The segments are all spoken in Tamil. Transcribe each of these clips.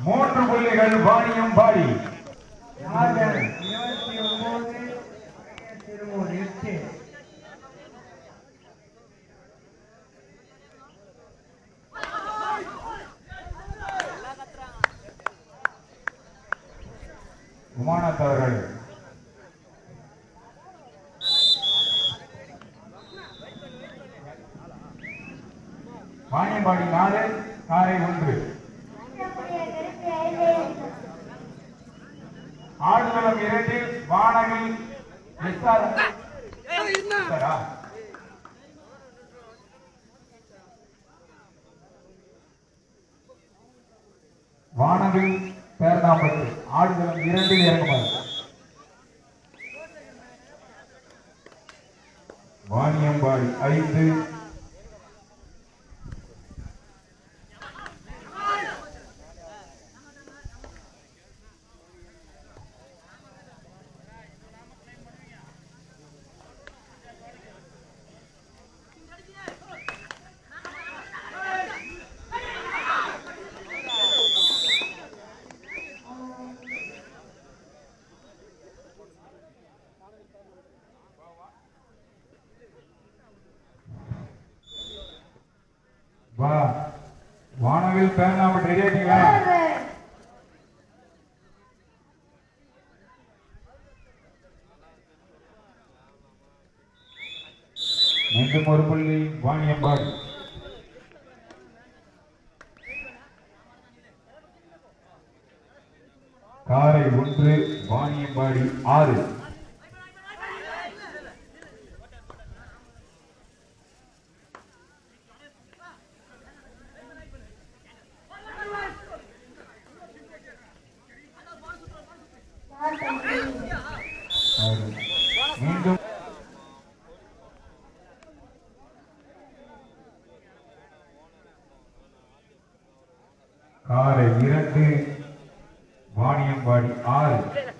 மூன்று புள்ளிகள் வாணியம்பாடி. உமாநாத் அவர்கள் வாணியம்பாடி 4 காரை 1. ஆடுகளம் 2 வானவில் வானவில் பேர்ணாம்பட்டு. ஆடுகளம் 2 இறங்குமாறு. வாணியம்பாடி 5 வானவில் பேர்ணாம்பட்டு ரெடி ஆயிட்டீங்களா? மீண்டும் ஒரு புள்ளி வாணியம்பாடி. காரை 1 வாணியம்பாடி 6. மீண்டும் காரை 2 வாணியம்பாடி 6.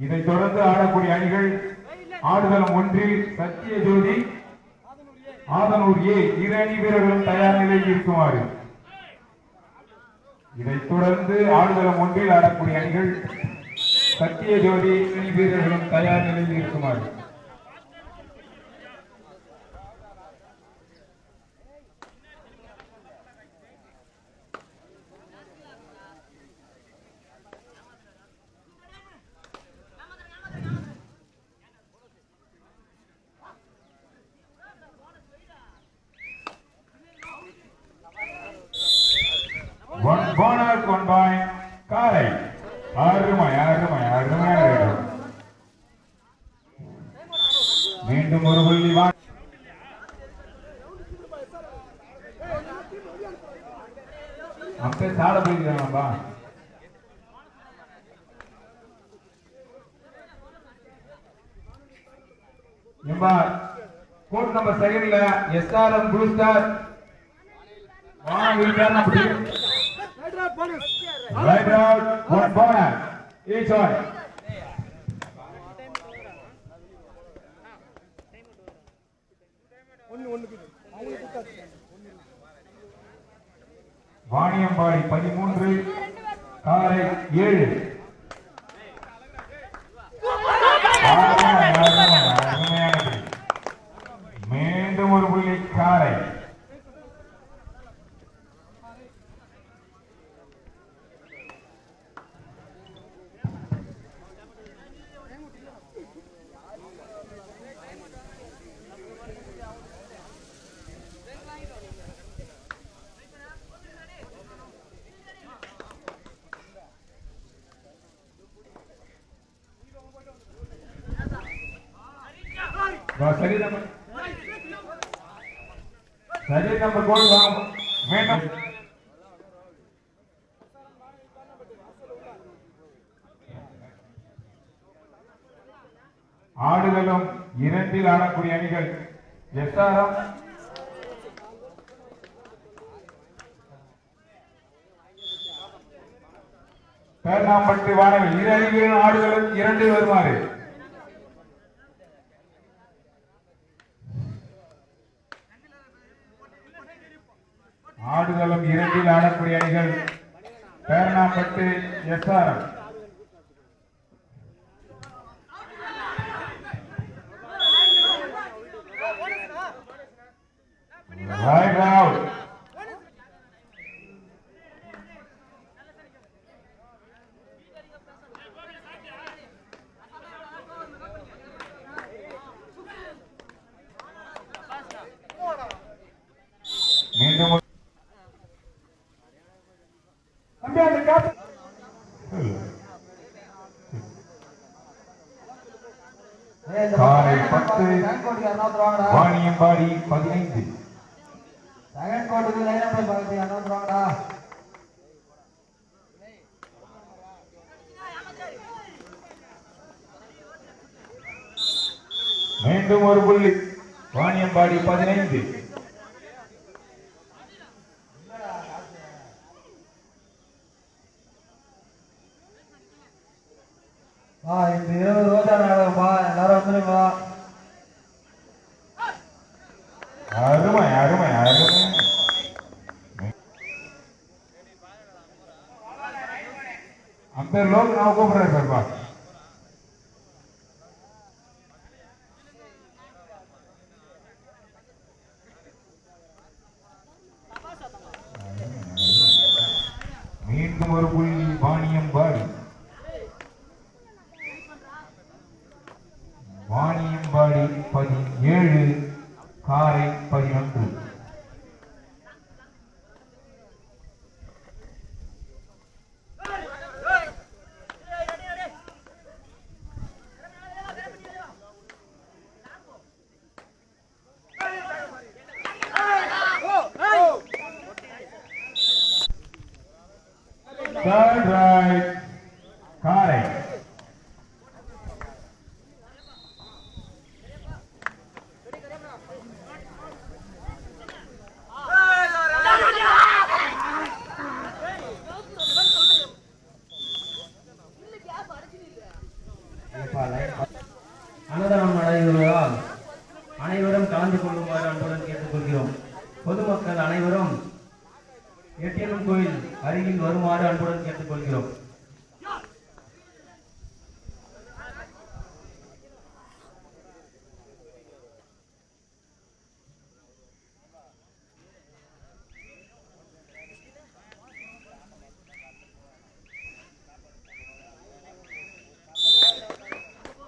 இதைத் தொடர்ந்து ஆடக்கூடிய அணிகள் ஆடுகளம் 1 சத்தியஜோதி ஆதனூர் ஏ. இரு அணி வீரர்களும் தயார் நிலையில் இருக்குமாறு. இதைத் தொடர்ந்து ஆடுகளம் 1 ஆடக்கூடிய அணிகள் சத்தியஜோதி அணி வீரர்களும் தயார் நிலையில் இருக்குமாறு. One bonus, 1 point. காரை அருமையான மீண்டும் ஒரு புள்ளி. அப்பே சாட போயிருக்காங்கப்பா. Code number 2 SRM blue star வானவில் Pernambut. Right out, 1 bonus each one. Vaniyambadi 13 காரை 7. மீண்டும் ஒரு புள்ளி காரை. சரி நம்பர் கோல் வாங்க வேண்டும். ஆடுகளும் இரண்டில் ஆடக்கூடிய அணிகள் எஸ்ஆர்எம் பேர்ணாம்பட்டு வானவில் இரு அணிகளின் ஆடுகளும் இரண்டில் வருமாறு. ஆடுகளும் இரண்டில் ஆடக்கூடிய அணிகள் பேர்ணாம்பட்டு எஸ்ஆர்எம். Right out. மீண்டும் காலை 10 வாணியம்பாடி 15 செகண்ட் கோட்டுக்கு லைன் அப் பார்த்து அனுப்புறாங்கடா. மீண்டும் ஒரு புள்ளி வாணியம்பாடி 15. இந்த 20 ரோஜா நாடகம்பா, எல்லாரும் வந்துருங்களா? அருமை அருமை அருமை. அந்த லோக் நான் கூப்பிடுறேன் சார்பா. மீண்டும் ஒரு புள்ளி வாணியம்பாடி. வாணியம்பாடி 17 காரை 11. Third right, காரை. அன்னதானம் நடைபெறுவதால் அனைவரும் கலந்து கொள்ளுமாறு அன்புடன் கேட்டுக்கொள்கிறோம். பொதுமக்கள் அனைவரும் எட்டியம்மன் கோயில் அருகில் வருமாறு அன்புடன் கேட்டுக்கொள்கிறோம்.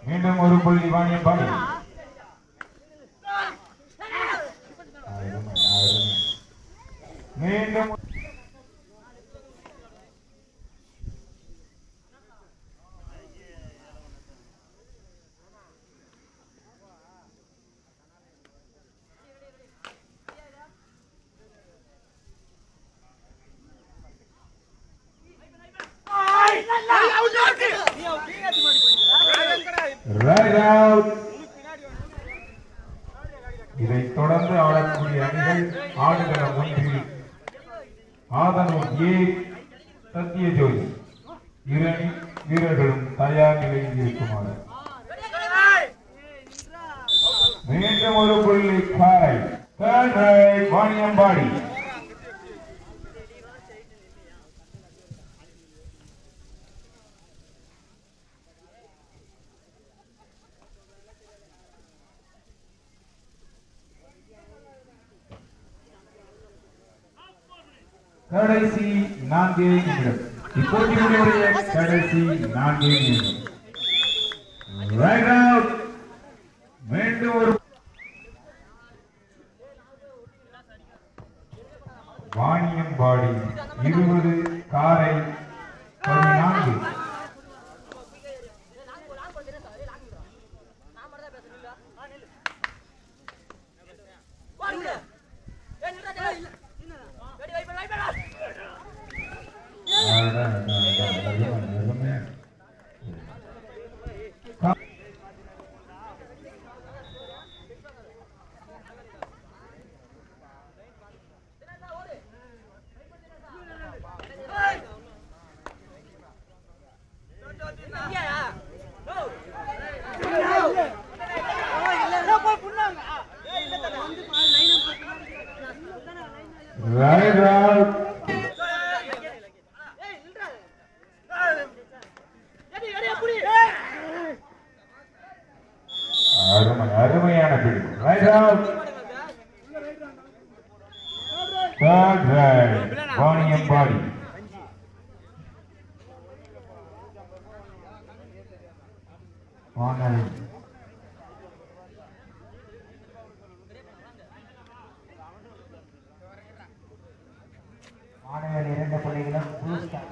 மீண்டும் ஒரு புள்ளி வாணியம்பாடி. மீண்டும் right out. இதைத் தொடர்ந்து ஆடக்கூடிய அணிகள் ஆடுகளம் 1 ஆதனூர் ஏ சத்யஜோதி. இரு அணி வீரர்களும் தயார் நிலையில் இருக்குமாறு. மீண்டும் ஒரு புள்ளி காரை. Third right, Vaniyambadi. கடைசி 4 நிமிடம். இப்போட்டியுடைய கடைசி 4 நிமிடம். Right out. மீண்டும் ஒரு வாணியம்பாடி 20 காரை 14. Right out. அருமையான பிடிப்பு. Right out. Third right. Vaniyambadi. மாணவர்கள் 2 புள்ளிகளும் பூஸ்டர்.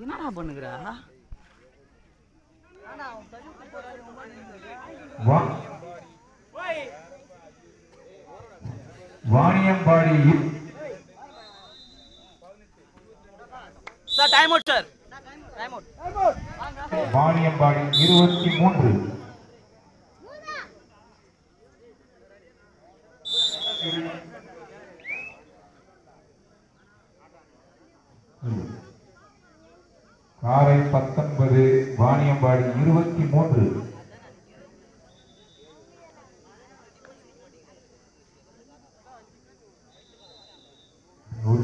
என்னடா பண்ணுகிறா Vaniyambadi sir time out sir time out Vaniyambadi 23 காரை 19 வாணியம்பாடி 23 நூறு